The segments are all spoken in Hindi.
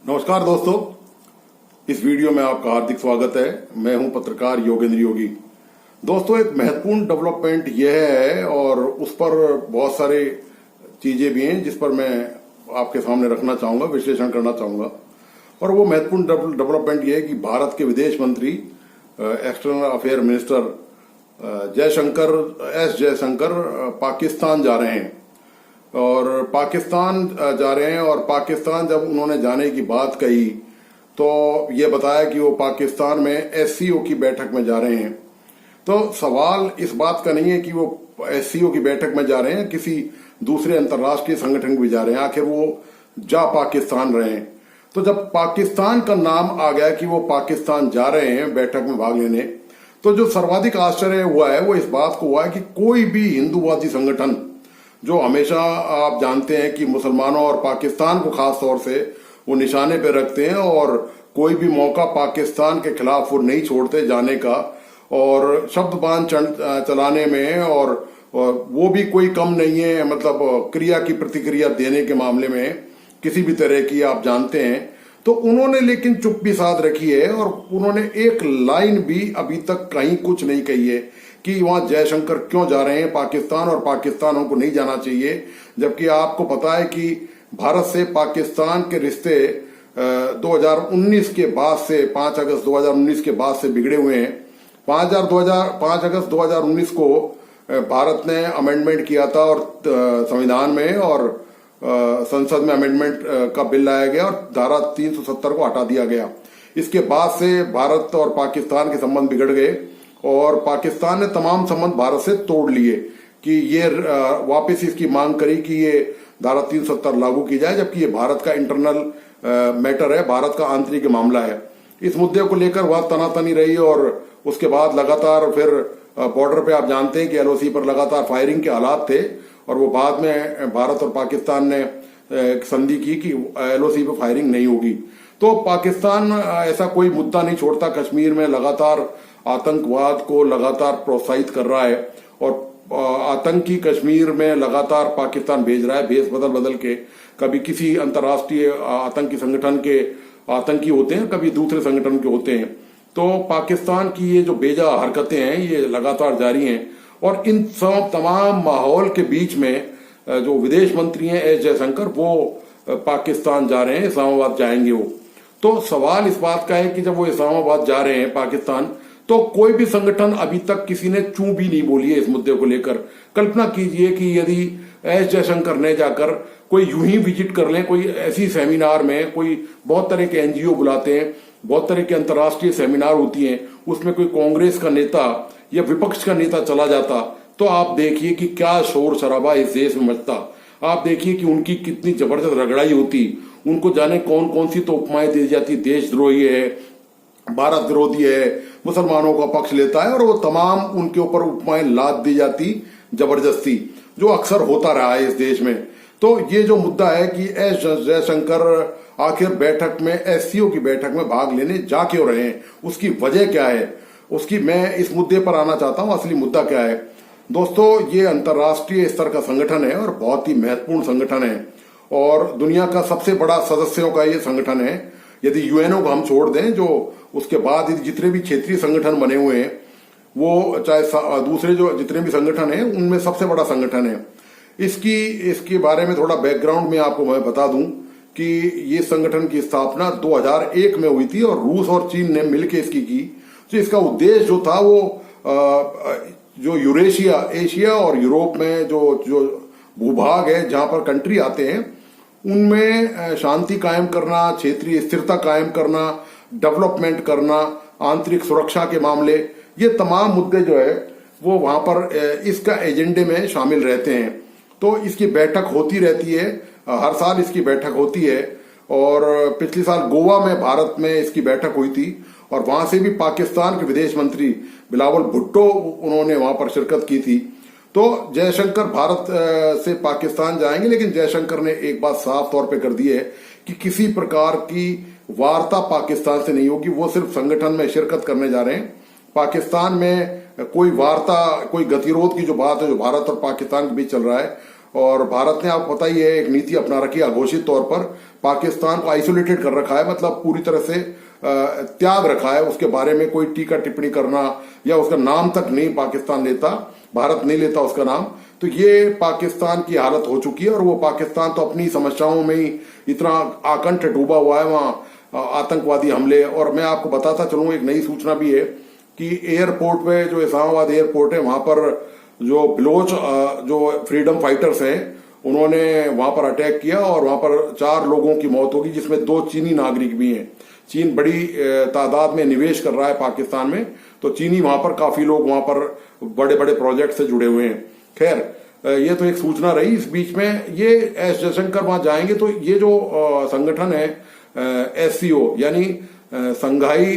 नमस्कार दोस्तों, इस वीडियो में आपका हार्दिक स्वागत है। मैं हूं पत्रकार योगेंद्र योगी। दोस्तों, एक महत्वपूर्ण डेवलपमेंट यह है और उस पर बहुत सारे चीजें भी हैं जिस पर मैं आपके सामने रखना चाहूंगा, विश्लेषण करना चाहूंगा। और वो महत्वपूर्ण डेवलपमेंट यह है कि भारत के विदेश मंत्री, external affair minister Jaishankar Pakistan जा रहे हैं। और पाकिस्तान जा रहे हैं और पाकिस्तान जब उन्होंने जाने की बात कही तो ये बताया कि वो पाकिस्तान में एससीओ की बैठक में जा रहे हैं। तो सवाल इस बात का नहीं है कि वो एससीओ की बैठक में जा रहे हैं, किसी दूसरे अंतर्राष्ट्रीय संगठन में भी जा रहे हैं। आखिर वो जा पाकिस्तान रहे हैं। तो जब पाकिस्तान का नाम आ गया कि वो पाकिस्तान जा रहे हैं बैठक में भाग लेने, तो जो सर्वाधिक आश्चर्य हुआ है वो इस बात को हुआ है कि कोई भी हिंदूवादी संगठन, जो हमेशा आप जानते हैं कि मुसलमानों और पाकिस्तान को खास तौर से वो निशाने पे रखते हैं और कोई भी मौका पाकिस्तान के खिलाफ वो नहीं छोड़ते जाने का, और शब्दबाण चलाने में और वो भी कोई कम नहीं है। मतलब क्रिया की प्रतिक्रिया देने के मामले में किसी भी तरह की, आप जानते हैं। तो उन्होंने लेकिन चुप्पी साध रखी है और उन्होंने एक लाइन भी अभी तक कहीं कुछ नहीं कही है कि वहां जयशंकर क्यों जा रहे हैं पाकिस्तान और पाकिस्तानों को नहीं जाना चाहिए। जबकि आपको पता है कि भारत से पाकिस्तान के रिश्ते 2019 के बाद से, 5 अगस्त 2019 के बाद से बिगड़े हुए हैं। 5 अगस्त 2019 को भारत ने अमेंडमेंट किया था और संविधान में और संसद में अमेंडमेंट का बिल लाया गया और धारा 370 को हटा दिया गया। इसके बाद से भारत और पाकिस्तान के संबंध बिगड़ गए और पाकिस्तान ने तमाम संबंध भारत से तोड़ लिए कि ये वापस इसकी मांग करी कि ये धारा 370 लागू की जाए, जबकि ये भारत का इंटरनल मैटर है, भारत का आंतरिक मामला है। इस मुद्दे को लेकर वहां तनातनी रही और उसके बाद लगातार फिर बॉर्डर पे आप जानते हैं कि एलओसी पर लगातार फायरिंग के हालात थे और वो बाद में भारत और पाकिस्तान ने संधि की कि एलओसी पे फायरिंग नहीं होगी। तो पाकिस्तान ऐसा कोई मुद्दा नहीं छोड़ता, कश्मीर में लगातार आतंकवाद को लगातार प्रोत्साहित कर रहा है और आतंकी कश्मीर में लगातार पाकिस्तान भेज रहा है, भेष बदल बदल के। कभी किसी अंतर्राष्ट्रीय आतंकी संगठन के आतंकी होते हैं, कभी दूसरे संगठन के होते हैं। तो पाकिस्तान की ये जो बेजा हरकतें हैं ये लगातार जारी हैं और इन सब तमाम माहौल के बीच में जो विदेश मंत्री हैं एस जयशंकर, वो पाकिस्तान जा रहे हैं, इस्लामाबाद जाएंगे वो। तो सवाल इस बात का है कि जब वो इस्लामाबाद जा रहे हैं पाकिस्तान, तो कोई भी संगठन अभी तक किसी ने चू भी नहीं बोली है इस मुद्दे को लेकर। कल्पना कीजिए कि यदि एस जयशंकर ने जाकर कोई यूं ही विजिट कर लें, कोई ऐसी सेमिनार में, कोई बहुत तरह के एनजीओ बुलाते हैं, बहुत तरह के अंतर्राष्ट्रीय सेमिनार होती हैं, उसमें कोई कांग्रेस का नेता या विपक्ष का नेता चला जाता, तो आप देखिए कि क्या शोर शराबा इस देश में मचता। आप देखिए कि उनकी कितनी जबरदस्त रगड़ाई होती, उनको जाने कौन कौन सी तो उपमाएं दी जाती, देशद्रोही है, भारत विरोधी है, मुसलमानों का पक्ष लेता है, और वो तमाम उनके ऊपर उपमाएं लाद दी जाती जबरदस्ती, जो अक्सर होता रहा है इस देश में। तो ये जो मुद्दा है कि एस जयशंकर आखिर बैठक में, एससीओ की बैठक में भाग लेने जा क्यों रहे हैं, उसकी वजह क्या है, उसकी मैं इस मुद्दे पर आना चाहता हूं। असली मुद्दा क्या है दोस्तों, ये अंतर्राष्ट्रीय स्तर का संगठन है और बहुत ही महत्वपूर्ण संगठन है और दुनिया का सबसे बड़ा सदस्यों का ये संगठन है। यदि यूएनओ को हम छोड़ दें, जो उसके बाद जितने भी क्षेत्रीय संगठन बने हुए हैं, वो चाहे दूसरे जो जितने भी संगठन हैं, उनमें सबसे बड़ा संगठन है। इसके बारे में थोड़ा बैकग्राउंड में आपको मैं बता दूं कि ये संगठन की स्थापना 2001 में हुई थी और रूस और चीन ने मिलकर इसकी की। तो इसका उद्देश्य जो था वो जो यूरेशिया, एशिया और यूरोप में जो भूभाग है जहां पर कंट्री आते हैं, उनमें शांति कायम करना, क्षेत्रीय स्थिरता कायम करना, डेवलपमेंट करना, आंतरिक सुरक्षा के मामले, ये तमाम मुद्दे जो है वो वहां पर इसका एजेंडे में शामिल रहते हैं। तो इसकी बैठक होती रहती है, हर साल इसकी बैठक होती है और पिछले साल गोवा में भारत में इसकी बैठक हुई थी और वहां से भी पाकिस्तान के विदेश मंत्री बिलावल भुट्टो, उन्होंने वहां पर शिरकत की थी। तो जयशंकर भारत से पाकिस्तान जाएंगे, लेकिन जयशंकर ने एक बात साफ तौर पे कर दी है कि किसी प्रकार की वार्ता पाकिस्तान से नहीं होगी। वो सिर्फ संगठन में शिरकत करने जा रहे हैं। पाकिस्तान में कोई वार्ता, कोई गतिरोध की जो बात है, जो भारत और पाकिस्तान के बीच चल रहा है, और भारत ने, आपको पता ही है, एक नीति अपना रखी है, अघोषित तौर पर पाकिस्तान को आइसोलेटेड कर रखा है, मतलब पूरी तरह से त्याग रखा है। उसके बारे में कोई टीका टिप्पणी करना या उसका नाम तक नहीं पाकिस्तान लेता, भारत नहीं लेता उसका नाम। तो ये पाकिस्तान की हालत हो चुकी है और वो पाकिस्तान तो अपनी समस्याओं में ही इतना आकंठ डूबा हुआ है, वहां आतंकवादी हमले। और मैं आपको बताता चलूं, एक नई सूचना भी है कि एयरपोर्ट पे, जो इस्लामाबाद एयरपोर्ट है, वहां पर जो बलोच जो फ्रीडम फाइटर्स हैं, उन्होंने वहां पर अटैक किया और वहां पर 4 लोगों की मौत होगी, जिसमें 2 चीनी नागरिक भी हैं। चीन बड़ी तादाद में निवेश कर रहा है पाकिस्तान में, तो चीनी वहां पर काफी लोग वहां पर बड़े बड़े प्रोजेक्ट से जुड़े हुए हैं। खैर, ये तो एक सूचना रही। इस बीच में ये एस जयशंकर वहां जाएंगे तो ये जो संगठन है SCO, यानी संघाई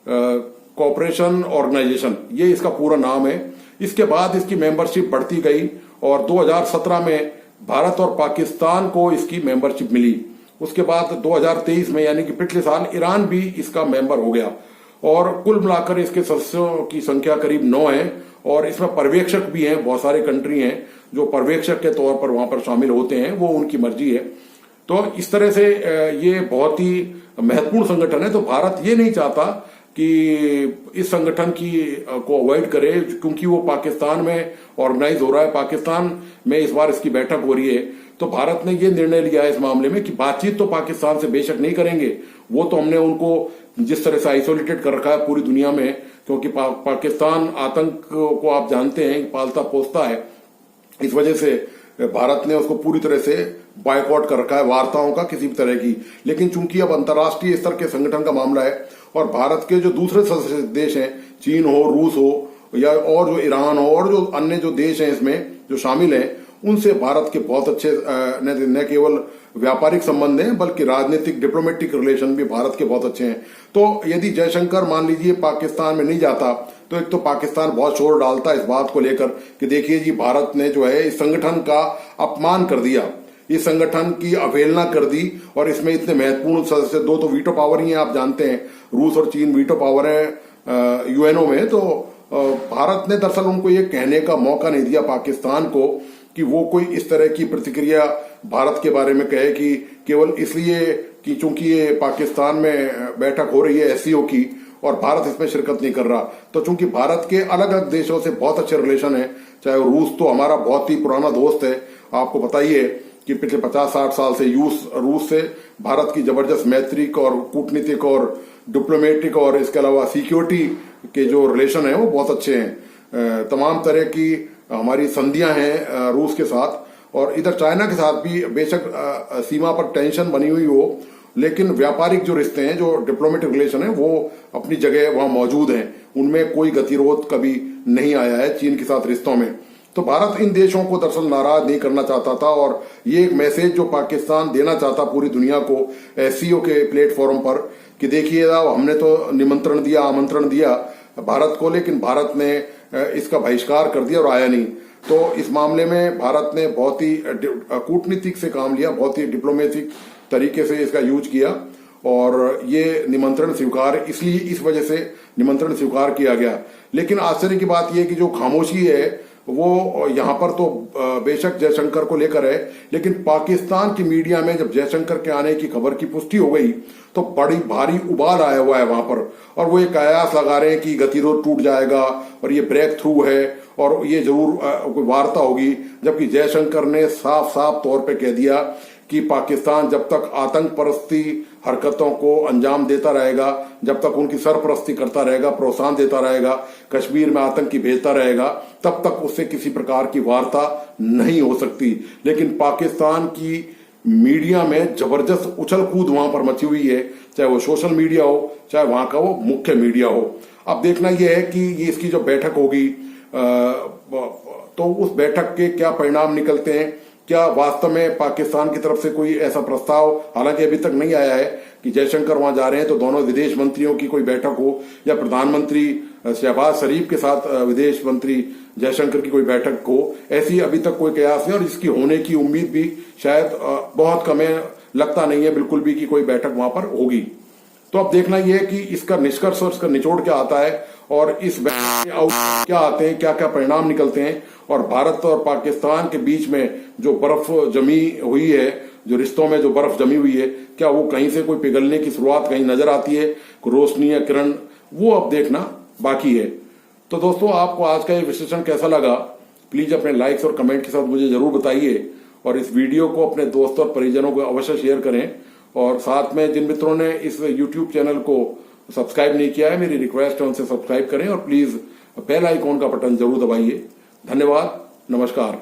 कोऑपरेशन ऑर्गेनाइजेशन, ये इसका पूरा नाम है। इसके बाद इसकी मेंबरशिप बढ़ती गई और 2017 में भारत और पाकिस्तान को इसकी मेंबरशिप मिली। उसके बाद 2023 में, यानी कि पिछले साल, ईरान भी इसका मेंबर हो गया। और कुल मिलाकर इसके सदस्यों की संख्या करीब 9 है और इसमें पर्यवेक्षक भी हैं। बहुत सारे कंट्री हैं जो पर्यवेक्षक के तौर पर वहां पर शामिल होते हैं, वो उनकी मर्जी है। तो इस तरह से ये बहुत ही महत्वपूर्ण संगठन है। तो भारत ये नहीं चाहता कि इस संगठन की को अवॉइड करे, क्योंकि वो पाकिस्तान में ऑर्गेनाइज हो रहा है, पाकिस्तान में इस बार इसकी बैठक हो रही है। तो भारत ने ये निर्णय लिया है इस मामले में कि बातचीत तो पाकिस्तान से बेशक नहीं करेंगे, वो तो हमने उनको जिस तरह से आइसोलेटेड कर रखा है पूरी दुनिया में, क्योंकि पाकिस्तान आतंक को आप जानते हैं पालता पोसता है। इस वजह से भारत ने उसको पूरी तरह से बायकॉट कर रखा है, वार्ताओं का किसी भी तरह की। लेकिन चूंकि अब अंतर्राष्ट्रीय स्तर के संगठन का मामला है और भारत के जो दूसरे सदस्य देश हैं, चीन हो, रूस हो, या और जो ईरान हो, और जो अन्य जो देश हैं इसमें जो शामिल हैं, उनसे भारत के बहुत अच्छे न केवल व्यापारिक संबंध हैं बल्कि राजनीतिक डिप्लोमेटिक रिलेशन भी भारत के बहुत अच्छे हैं। तो यदि जयशंकर मान लीजिए पाकिस्तान में नहीं जाता तो एक तो पाकिस्तान बहुत शोर डालता इस बात को लेकर कि देखिए जी, भारत ने जो है इस संगठन का अपमान कर दिया, इस संगठन की अवहेलना कर दी। और इसमें इतने महत्वपूर्ण सदस्य, 2 तो वीटो पावर ही हैं, आप जानते हैं, रूस और चीन वीटो पावर है यूएनओ में। तो भारत ने दरअसल उनको ये कहने का मौका नहीं दिया पाकिस्तान को कि वो कोई इस तरह की प्रतिक्रिया भारत के बारे में कहे कि केवल इसलिए कि चूंकि ये पाकिस्तान में बैठक हो रही है SCO की और भारत इसमें शिरकत नहीं कर रहा। तो चूंकि भारत के अलग अलग देशों से बहुत अच्छे रिलेशन है, चाहे रूस तो हमारा बहुत ही पुराना दोस्त है, आपको पता ही है कि पिछले 50-60 साल से रूस से भारत की जबरदस्त मैत्रिक और कूटनीतिक और डिप्लोमेटिक और इसके अलावा सिक्योरिटी के जो रिलेशन है वो बहुत अच्छे हैं। तमाम तरह की हमारी संधियां हैं रूस के साथ, और इधर चाइना के साथ भी बेशक सीमा पर टेंशन बनी हुई हो, लेकिन व्यापारिक जो रिश्ते हैं, जो डिप्लोमेटिक रिलेशन है, वो अपनी जगह वहां मौजूद हैं। उनमें कोई गतिरोध कभी नहीं आया है चीन के साथ रिश्तों में। तो भारत इन देशों को दरअसल नाराज नहीं करना चाहता था और ये एक मैसेज जो पाकिस्तान देना चाहता पूरी दुनिया को SCO के प्लेटफॉर्म पर कि देखिए हमने तो निमंत्रण दिया, आमंत्रण दिया भारत को, लेकिन भारत ने इसका बहिष्कार कर दिया और आया नहीं। तो इस मामले में भारत ने बहुत ही कूटनीतिक से काम लिया, बहुत ही डिप्लोमेटिक तरीके से इसका यूज किया और ये निमंत्रण स्वीकार, इसलिए इस वजह से निमंत्रण स्वीकार किया गया। लेकिन आश्चर्य की बात यह कि जो खामोशी है वो यहाँ पर तो बेशक जयशंकर को लेकर है, लेकिन पाकिस्तान की मीडिया में जब जयशंकर के आने की खबर की पुष्टि हो गई तो बड़ी भारी उबाल आया हुआ है वहां पर, और वो एक कयास लगा रहे हैं कि गतिरोध टूट जाएगा और ये ब्रेक थ्रू है और ये जरूर कोई वार्ता होगी। जबकि जयशंकर ने साफ साफ तौर पे कह दिया कि पाकिस्तान जब तक आतंक परस्ती हरकतों को अंजाम देता रहेगा, जब तक उनकी सरपरस्ती करता रहेगा, प्रोत्साहन देता रहेगा, कश्मीर में आतंकी भेजता रहेगा, तब तक उससे किसी प्रकार की वार्ता नहीं हो सकती। लेकिन पाकिस्तान की मीडिया में जबरदस्त उछल कूद वहां पर मची हुई है, चाहे वो सोशल मीडिया हो, चाहे वहां का वो मुख्य मीडिया हो। अब देखना यह है कि ये इसकी जो बैठक होगी तो उस बैठक के क्या परिणाम निकलते हैं। क्या वास्तव में पाकिस्तान की तरफ से कोई ऐसा प्रस्ताव, हालांकि अभी तक नहीं आया है कि जयशंकर वहां जा रहे हैं तो दोनों विदेश मंत्रियों की कोई बैठक हो, या प्रधानमंत्री शहबाज शरीफ के साथ विदेश मंत्री जयशंकर की कोई बैठक हो, ऐसी अभी तक कोई कयास नहीं और इसकी होने की उम्मीद भी शायद बहुत कम है। लगता नहीं है बिल्कुल भी कि कोई बैठक वहां पर होगी। तो अब देखना यह है कि इसका निष्कर्ष और इसका निचोड़ क्या आता है और इस क्या आते हैं, क्या क्या परिणाम निकलते हैं, और भारत और पाकिस्तान के बीच में जो बर्फ जमी हुई है, जो रिश्तों में जो बर्फ जमी हुई है, क्या वो कहीं से कोई पिघलने की शुरुआत कहीं नजर आती है, रोशनी या किरण, वो अब देखना बाकी है। तो दोस्तों, आपको आज का ये विश्लेषण कैसा लगा, प्लीज अपने लाइक्स और कमेंट के साथ मुझे जरूर बताइए, और इस वीडियो को अपने दोस्तों और परिजनों को अवश्य शेयर करें, और साथ में जिन मित्रों ने इस यूट्यूब चैनल को सब्सक्राइब नहीं किया है, मेरी रिक्वेस्ट है उनसे सब्सक्राइब करें और प्लीज बेल आइकॉन का बटन जरूर दबाइए। धन्यवाद, नमस्कार।